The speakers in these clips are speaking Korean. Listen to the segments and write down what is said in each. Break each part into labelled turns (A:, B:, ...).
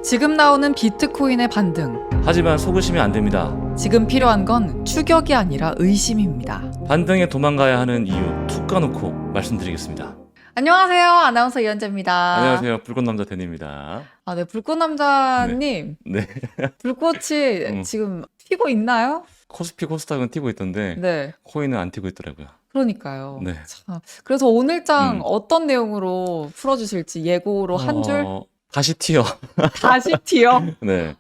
A: 지금 나오는 비트코인의 반등.
B: 하지만 속으시면 안 됩니다.
A: 지금 필요한 건 추격이 아니라 의심입니다.
B: 반등에 도망가야 하는 이유 툭 까놓고 말씀드리겠습니다.
A: 안녕하세요. 아나운서 이현재입니다.
B: 안녕하세요. 불꽃남자 데니입니다.
A: 네, 불꽃남자님.
B: 네.
A: 불꽃이 지금 튀고 있나요?
B: 코스피 코스닥은 튀고 있던데
A: 네.
B: 코인은 안 튀고 있더라고요.
A: 그러니까요.
B: 네.
A: 참. 그래서 오늘장 어떤 내용으로 풀어주실지 예고로 한 줄?
B: 다시 튀어.
A: 다시 튀어?
B: 네.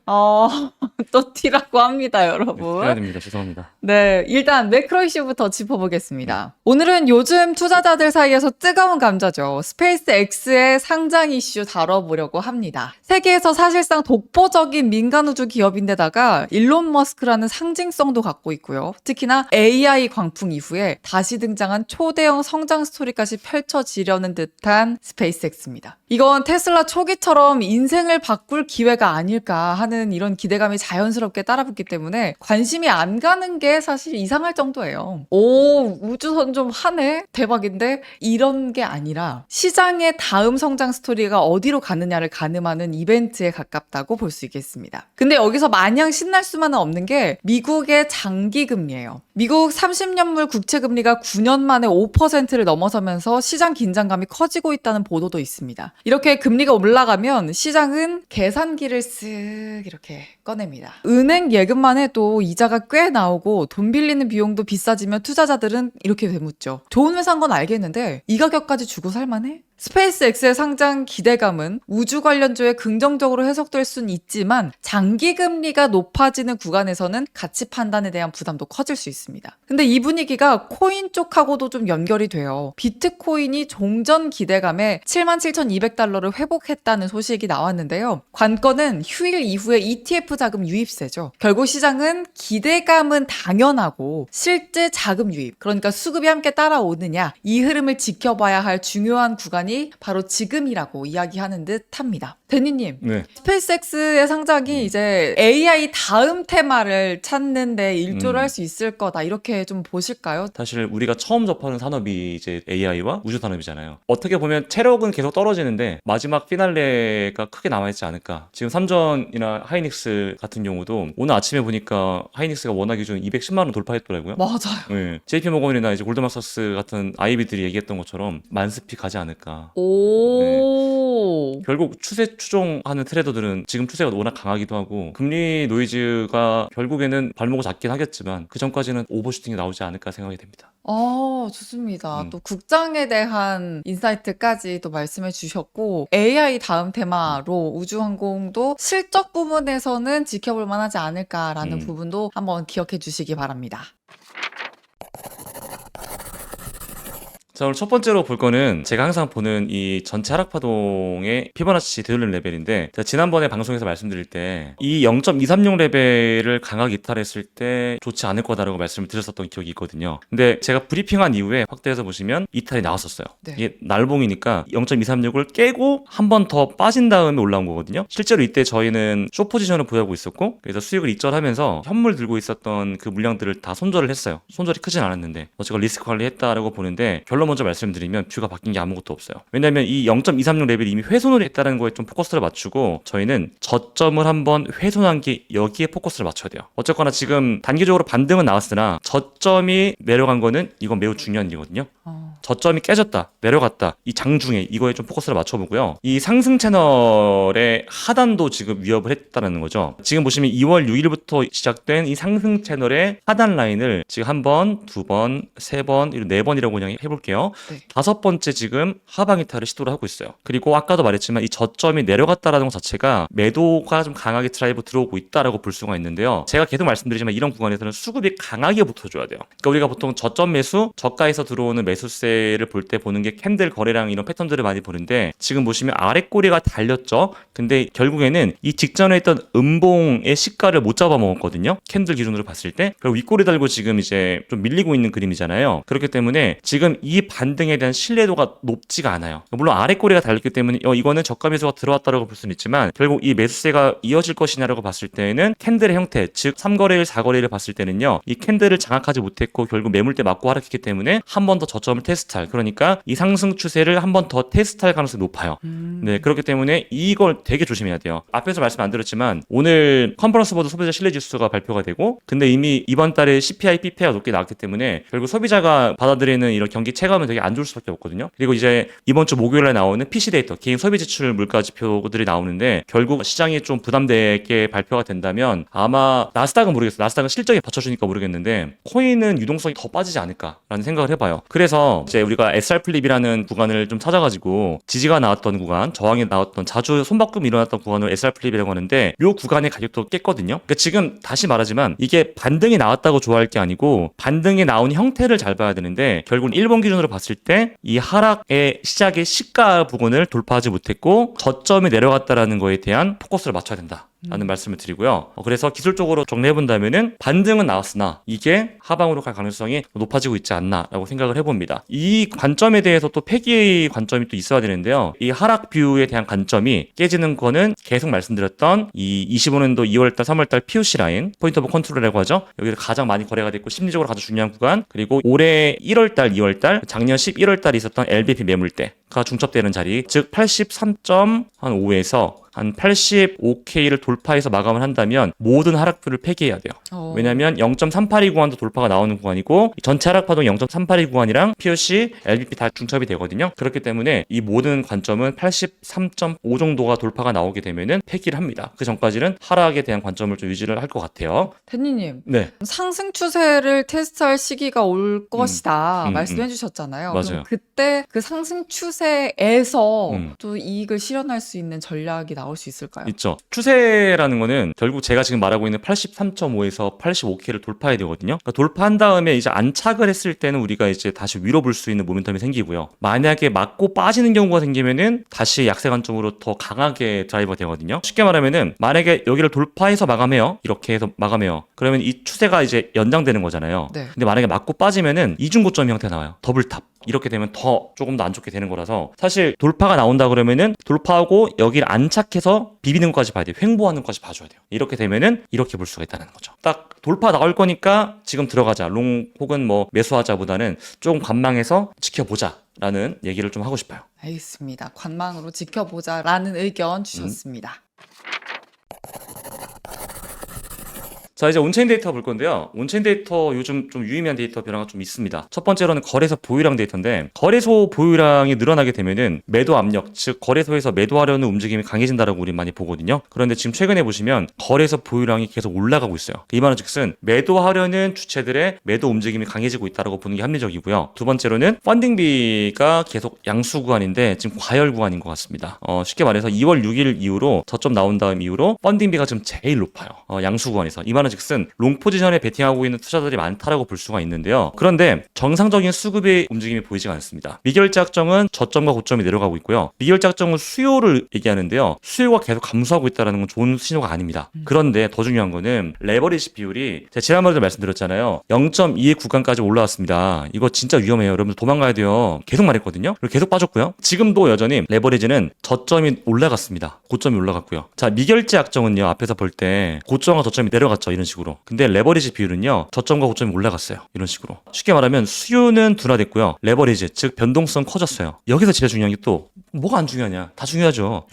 A: 또 튀라고 합니다,
B: 해야
A: 여러분.
B: 됩니다. 죄송합니다.
A: 네, 일단 매크로 이슈부터 짚어보겠습니다. 오늘은 요즘 투자자들 사이에서 뜨거운 감자죠. 스페이스 X의 상장 이슈 다뤄보려고 합니다. 세계에서 사실상 독보적인 민간 우주 기업인데다가 일론 머스크라는 상징성도 갖고 있고요. 특히나 AI 광풍 이후에 다시 등장한 초대형 성장 스토리까지 펼쳐지려는 듯한 스페이스 X입니다. 이건 테슬라 초기처럼 인생을 바꿀 기회가 아닐까 하는 이런 기대감이 자연스럽게 따라붙기 때문에 관심이 안 가는 게 사실 이상할 정도예요. 우주선 좀 하네? 대박인데? 이런 게 아니라 시장의 다음 성장 스토리가 어디로 가느냐를 가늠하는 이벤트에 가깝다고 볼 수 있겠습니다. 근데 여기서 마냥 신날 수만은 없는 게 미국의 장기금리예요. 미국 30년물 국채금리가 9년 만에 5%를 넘어서면서 시장 긴장감이 커지고 있다는 보도도 있습니다. 이렇게 금리가 올라가면 시장은 계산기를 쓱 이렇게 꺼냅니다. 은행 예금만 해도 이자가 꽤 나오고 돈 빌리는 비용도 비싸지면 투자자들은 이렇게 되묻죠. 좋은 회사인 건 알겠는데 이 가격까지 주고 살만해? 스페이스 X의 상장 기대감은 우주 관련주에 긍정적으로 해석될 수는 있지만 장기 금리가 높아지는 구간에서는 가치 판단에 대한 부담도 커질 수 있습니다. 근데 이 분위기가 코인 쪽하고도 좀 연결이 돼요. 비트코인이 종전 기대감에 77,200달러를 회복했다는 소식이 나왔는데요. 관건은 휴일 이후에 ETF 자금 유입세죠. 결국 시장은 기대감은 당연하고 실제 자금 유입, 그러니까 수급이 함께 따라오느냐, 이 흐름을 지켜봐야 할 중요한 구간이 바로 지금이라고 이야기하는 듯합니다. 데니님,
B: 네.
A: 스페이스X의 상장이 이제 AI 다음 테마를 찾는데 일조를 할 수 있을 거다, 이렇게 좀 보실까요?
B: 사실 우리가 처음 접하는 산업이 이제 AI와 우주 산업이잖아요. 어떻게 보면 체력은 계속 떨어지는데 마지막 피날레가 크게 남아있지 않을까. 지금 삼전이나 하이닉스 같은 경우도 오늘 아침에 보니까 하이닉스가 원화 기준 210만 원 돌파했더라고요.
A: 맞아요.
B: 네. JP 모건이나 이제 골드만삭스 같은 IB들이 얘기했던 것처럼 만스피 가지 않을까. 결국 추세 추종하는 트레이더들은 지금 추세가 워낙 강하기도 하고 금리 노이즈가 결국에는 발목을 잡긴 하겠지만 그 전까지는 오버슈팅이 나오지 않을까 생각이 됩니다.
A: 좋습니다. 또 국장에 대한 인사이트까지 또 말씀해 주셨고 AI 다음 테마로 우주항공도 실적 부분에서는 지켜볼 만하지 않을까라는 부분도 한번 기억해 주시기 바랍니다.
B: 자, 오늘 첫 번째로 볼 거는 제가 항상 보는 이 전체 하락 파동의 피보나치 되돌림 레벨인데, 제가 지난번에 방송에서 말씀드릴 때 이 0.236 레벨을 강하게 이탈했을 때 좋지 않을 거다라고 말씀을 드렸었던 기억이 있거든요. 근데 제가 브리핑한 이후에 확대해서 보시면 이탈이 나왔었어요.
A: 네.
B: 이게 날봉이니까 0.236을 깨고 한 번 더 빠진 다음에 올라온 거거든요. 실제로 이때 저희는 숏 포지션을 보유하고 있었고, 그래서 수익을 익절하면서 현물 들고 있었던 그 물량들을 다 손절을 했어요. 손절이 크진 않았는데 어쨌건 리스크 관리했다라고 보는데, 결론 먼저 말씀드리면 뷰가 바뀐 게 아무것도 없어요. 왜냐면 이 0.236 레벨이 이미 훼손을 했다는 거에 좀 포커스를 맞추고, 저희는 저점을 한번 훼손한 게 여기에 포커스를 맞춰야 돼요. 어쨌거나 지금 단기적으로 반등은 나왔으나 저점이 내려간 거는 이건 매우 중요한 일이거든요. 저점이 깨졌다, 내려갔다, 이 장중에 이거에 좀 포커스를 맞춰보고요. 이 상승 채널의 하단도 지금 위협을 했다는 거죠. 지금 보시면 2월 6일부터 시작된 이 상승 채널의 하단 라인을 지금 한 번, 두 번, 세 번, 네 번이라고 그냥 해볼게요.
A: 네.
B: 다섯 번째 지금 하방 이탈을 시도를 하고 있어요. 그리고 아까도 말했지만 이 저점이 내려갔다라는 것 자체가 매도가 좀 강하게 드라이브 들어오고 있다라고 볼 수가 있는데요. 제가 계속 말씀드리지만 이런 구간에서는 수급이 강하게 붙어줘야 돼요. 그러니까 우리가 보통 저점 매수, 저가에서 들어오는 매수세를 볼 때 보는 게 캔들 거래량 이런 패턴들을 많이 보는데, 지금 보시면 아래 꼬리가 달렸죠. 근데 결국에는 이 직전에 있던 음봉의 시가를 못 잡아먹었거든요. 캔들 기준으로 봤을 때. 그리고 윗꼬리 달고 지금 이제 좀 밀리고 있는 그림이잖아요. 그렇기 때문에 지금 이 반등에 대한 신뢰도가 높지가 않아요. 물론 아래 꼬리가 달렸기 때문에 이거는 저가 매수가 들어왔다고 볼 수는 있지만, 결국 이 매수세가 이어질 것이냐라고 봤을 때는 캔들의 형태, 즉 3거래일, 4거래일을 봤을 때는요, 이 캔들을 장악하지 못했고 결국 매물대 맞고 하락했기 때문에 한 번 더 저점 저점을 테스트할, 그러니까 이 상승 추세를 한 번 더 테스트할 가능성이 높아요. 네, 그렇기 때문에 이걸 되게 조심해야 돼요. 앞에서 말씀 안 드렸지만 오늘 컨퍼런스 보드 소비자 신뢰 지수가 발표가 되고, 근데 이미 이번 달에 CPI, PPI가 높게 나왔기 때문에 결국 소비자가 받아들이는 이런 경기 체감은 되게 안 좋을 수밖에 없거든요. 그리고 이제 이번 주 목요일에 나오는 PC 데이터, 개인 소비 지출 물가 지표들이 나오는데 결국 시장이 좀 부담되게 발표가 된다면 아마 나스닥은 모르겠어요. 나스닥은 실적이 받쳐주니까 모르겠는데 코인은 유동성이 더 빠지지 않을까라는 생각을 해봐요. 그래서 이제 우리가 SR 플립이라는 구간을 좀 찾아가지고 지지가 나왔던 구간, 저항이 나왔던 자주 손바꿈이 일어났던 구간을 SR 플립이라고 하는데 이 구간의 가격도 깼거든요. 그러니까 지금 다시 말하지만 이게 반등이 나왔다고 좋아할 게 아니고 반등이 나온 형태를 잘 봐야 되는데 결국은 일본 기준으로 봤을 때 이 하락의 시작의 시가 부분을 돌파하지 못했고 저점이 내려갔다라는 거에 대한 포커스를 맞춰야 된다. 라는 말씀을 드리고요. 그래서 기술적으로 정리해본다면은 반등은 나왔으나 이게 하방으로 갈 가능성이 높아지고 있지 않나라고 생각을 해봅니다. 이 관점에 대해서 또 폐기의 관점이 또 있어야 되는데요. 이 하락 뷰에 대한 관점이 깨지는 거는 계속 말씀드렸던 이 25년도 2월달, 3월달 POC 라인, 포인트 오브 컨트롤이라고 하죠. 여기서 가장 많이 거래가 됐고 심리적으로 가장 중요한 구간, 그리고 올해 1월달, 2월달, 작년 11월달에 있었던 LBP 매물대가 중첩되는 자리, 즉 83.5에서 한 85K를 돌파해서 마감을 한다면 모든 하락뷰를 폐기해야 돼요. 왜냐하면 0.382 구간도 돌파가 나오는 구간이고 전체 하락 파동 0.382 구간이랑 POC, LBP 다 중첩이 되거든요. 그렇기 때문에 이 모든 관점은 83.5 정도가 돌파가 나오게 되면은 폐기를 합니다. 그 전까지는 하락에 대한 관점을 좀 유지를 할 것 같아요.
A: 대니님,
B: 네,
A: 상승 추세를 테스트할 시기가 올 것이다 말씀해 주셨잖아요.
B: 맞아요.
A: 그럼 그때 그 상승 추세에서
B: 음.
A: 또 이익을 실현할 수 있는 전략이 나올 수 있을까요?
B: 있죠. 추세라는 거는 결국 제가 지금 말하고 있는 83.5에서 85K를 돌파해야 되거든요. 그러니까 돌파한 다음에 이제 안착을 했을 때는 우리가 이제 다시 위로 볼 수 있는 모멘텀이 생기고요. 만약에 맞고 빠지는 경우가 생기면은 다시 약세 관점으로 더 강하게 드라이버가 되거든요. 쉽게 말하면은 만약에 여기를 돌파해서 마감해요. 이렇게 해서 마감해요. 그러면 이 추세가 이제 연장되는 거잖아요.
A: 네.
B: 근데 만약에 맞고 빠지면은 이중고점 형태 나와요. 더블탑. 이렇게 되면 더 조금 더 안 좋게 되는 거라서 사실 돌파가 나온다 그러면은 돌파하고 여기를 안착해서 비비는 것까지 봐야 돼요. 횡보하는 것까지 봐줘야 돼요. 이렇게 되면은 이렇게 볼 수가 있다는 거죠. 딱 돌파 나올 거니까 지금 들어가자. 롱 혹은 뭐 매수하자보다는 조금 관망해서 지켜보자. 라는 얘기를 좀 하고 싶어요.
A: 알겠습니다. 관망으로 지켜보자라는 의견 주셨습니다.
B: 자, 이제 온체인 데이터 볼 건데요. 온체인 데이터 요즘 좀 유의미한 데이터 변화가 좀 있습니다. 첫 번째로는 거래소 보유량 데이터인데 거래소 보유량이 늘어나게 되면은 매도 압력, 즉 거래소에서 매도하려는 움직임이 강해진다라고 우리 많이 보거든요. 그런데 지금 최근에 보시면 거래소 보유량이 계속 올라가고 있어요. 이 말은 즉슨 매도하려는 주체들의 매도 움직임이 강해지고 있다라고 보는 게 합리적이고요. 두 번째로는 펀딩비가 계속 양수 구간인데 지금 과열 구간인 것 같습니다. 쉽게 말해서 2월 6일 이후로 저점 나온 다음 이후로 펀딩비가 지금 제일 높아요. 양수 구간에서. 이 말은 즉슨 롱 포지션에 베팅하고 있는 투자자들이 많다라고 볼 수가 있는데요. 그런데 정상적인 수급의 움직임이 보이지가 않습니다. 미결제 확정은 저점과 고점이 내려가고 있고요. 미결제 확정은 수요를 얘기하는데요. 수요가 계속 감소하고 있다는 건 좋은 신호가 아닙니다. 그런데 더 중요한 거는 레버리지 비율이 제가 지난번에도 말씀드렸잖아요. 0.2의 구간까지 올라왔습니다. 이거 진짜 위험해요. 여러분들 도망가야 돼요. 계속 말했거든요. 그리고 계속 빠졌고요. 지금도 여전히 레버리지는 저점이 올라갔습니다. 고점이 올라갔고요. 자, 미결제 확정은요. 앞에서 볼 때 고점과 저점이 내려갔죠. 이런 식으로. 근데 레버리지 비율은요. 저점과 고점이 올라갔어요. 이런 식으로. 쉽게 말하면 수요는 둔화됐고요. 레버리지, 즉 변동성 커졌어요. 여기서 제일 중요한 게 또 뭐가 안 중요하냐? 다 중요하죠.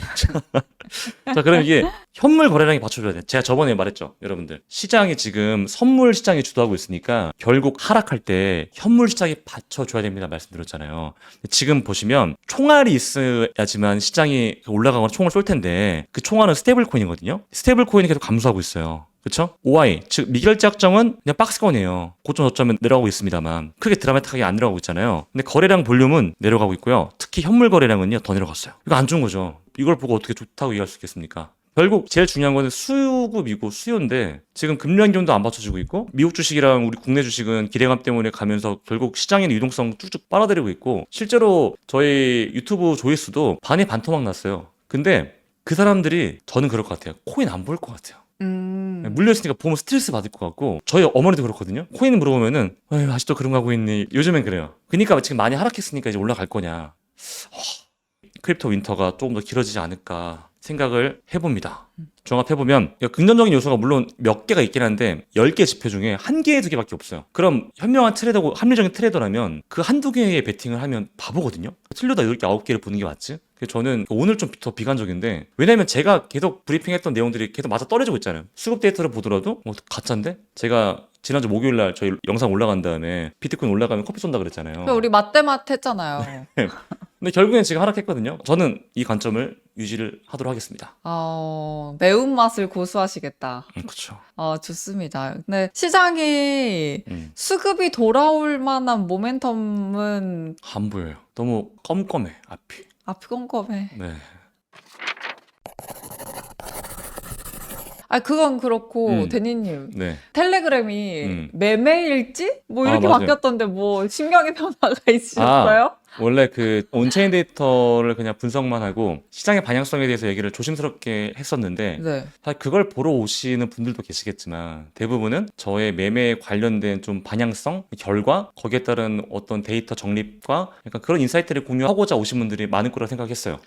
B: 자, 그럼 이게 현물 거래량이 받쳐줘야 돼. 제가 저번에 말했죠. 여러분들. 시장이 지금 선물 시장이 주도하고 있으니까 결국 하락할 때 현물 시장이 받쳐줘야 됩니다. 말씀드렸잖아요. 지금 보시면 총알이 있어야지만 시장이 올라가거나 총을 쏠 텐데 그 총알은 스테이블 코인이거든요. 스테이블 코인이 계속 감소하고 있어요. 그렇죠? OI, 즉 미결제 확정은 그냥 박스권이에요. 고점 저점은 내려가고 있습니다만 크게 드라마틱하게 안 내려가고 있잖아요. 근데 거래량 볼륨은 내려가고 있고요. 특히 현물 거래량은요 더 내려갔어요. 이거 안 좋은 거죠. 이걸 보고 어떻게 좋다고 얘기할 수 있겠습니까? 결국 제일 중요한 거는 수급이고 수요인데 지금 금리 환경도 안 받쳐주고 있고 미국 주식이랑 우리 국내 주식은 기대감 때문에 가면서 결국 시장의 유동성 쭉쭉 빨아들이고 있고 실제로 저희 유튜브 조회수도 반이 반토막 났어요. 근데 그 사람들이 저는 그럴 것 같아요. 코인 안 볼 것 같아요. 물려있으니까 보면 스트레스 받을 것 같고 저희 어머니도 그렇거든요. 코인 물어보면은 아직도 그런 거 하고 있니? 요즘엔 그래요. 그러니까 지금 많이 하락했으니까 이제 올라갈 거냐. 크립토 윈터가 조금 더 길어지지 않을까 생각을 해봅니다. 종합해보면 긍정적인 요소가 물론 몇 개가 있긴 한데 10개 지표 중에 1개, 2개밖에 없어요. 그럼 현명한 트레이더고 합리적인 트레이더라면 그 한두 개의 베팅을 하면 바보거든요. 틀려도 8개, 9개를 보는 게 맞지? 그래서 저는 오늘 좀 더 비관적인데, 왜냐면 제가 계속 브리핑했던 내용들이 계속 맞아 떨어지고 있잖아요. 수급 데이터를 보더라도 가짜인데? 제가 지난주 목요일날 저희 영상 올라간 다음에 비트코인 올라가면 커피 쏜다 그랬잖아요.
A: 그러니까 우리 맞대맛 했잖아요.
B: 근데 결국엔 지금 하락했거든요. 저는 이 관점을 유지를 하도록 하겠습니다.
A: 매운맛을 고수하시겠다.
B: 그렇죠.
A: 좋습니다. 근데 시장이 수급이 돌아올 만한 모멘텀은
B: 안 보여요. 너무 껌껌해 앞이.
A: 앞이 껌껌해.
B: 네.
A: 그건 그렇고,
B: 음.
A: 데니님.
B: 네.
A: 텔레그램이 매매일지? 뭐 이렇게
B: 맞아요.
A: 바뀌었던데 뭐 신경의 변화가 있으셨어요?
B: 원래 그 온체인 데이터를 그냥 분석만 하고 시장의 방향성에 대해서 얘기를 조심스럽게 했었는데,
A: 네.
B: 사실 그걸 보러 오시는 분들도 계시겠지만 대부분은 저의 매매에 관련된 좀 방향성, 결과, 거기에 따른 어떤 데이터 정립과 약간 그런 인사이트를 공유하고자 오신 분들이 많을 거라 생각했어요.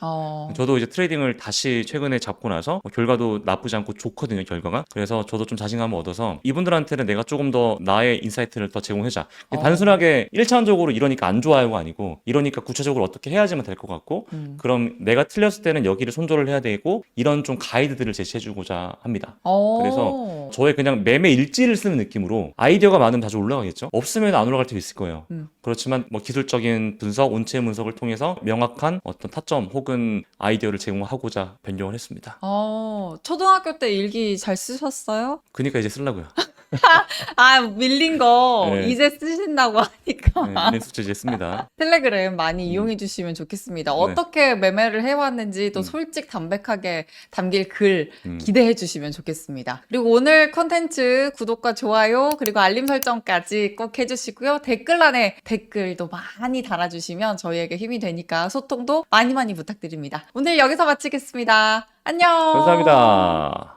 B: 저도 이제 트레이딩을 다시 최근에 잡고 나서 결과도 나쁘지 않고 좋거든요, 결과가. 그래서 저도 좀 자신감을 얻어서 이분들한테는 내가 조금 더 나의 인사이트를 더 제공하자. 단순하게 1차원적으로 이러니까 안 좋아요가 아니고, 이러니까 구체적으로 어떻게 해야지만 될 것 같고, 그럼 내가 틀렸을 때는 여기를 손절을 해야 되고, 이런 좀 가이드들을 제시해주고자 합니다. 그래서 저의 그냥 매매 일지를 쓰는 느낌으로 아이디어가 많으면 다시 올라가겠죠. 없으면 안 올라갈 때도 있을 거예요. 그렇지만 뭐 기술적인 분석, 온체 분석을 통해서 명확한 어떤 타점 혹은 아이디어를 제공하고자 변경을 했습니다.
A: 초등학교 때 일기 잘 쓰셨어요?
B: 그러니까 이제 쓰려고요.
A: 밀린 거
B: 네.
A: 이제 쓰신다고 하니까.
B: 네, 이런 숙제 이제 씁니다.
A: 텔레그램 많이 이용해 주시면 좋겠습니다. 어떻게 매매를 해왔는지 또 솔직 담백하게 담길 글 기대해 주시면 좋겠습니다. 그리고 오늘 컨텐츠 구독과 좋아요 그리고 알림 설정까지 꼭 해주시고요. 댓글란에 댓글도 많이 달아주시면 저희에게 힘이 되니까 소통도 많이 부탁드립니다. 오늘 여기서 마치겠습니다. 안녕.
B: 감사합니다.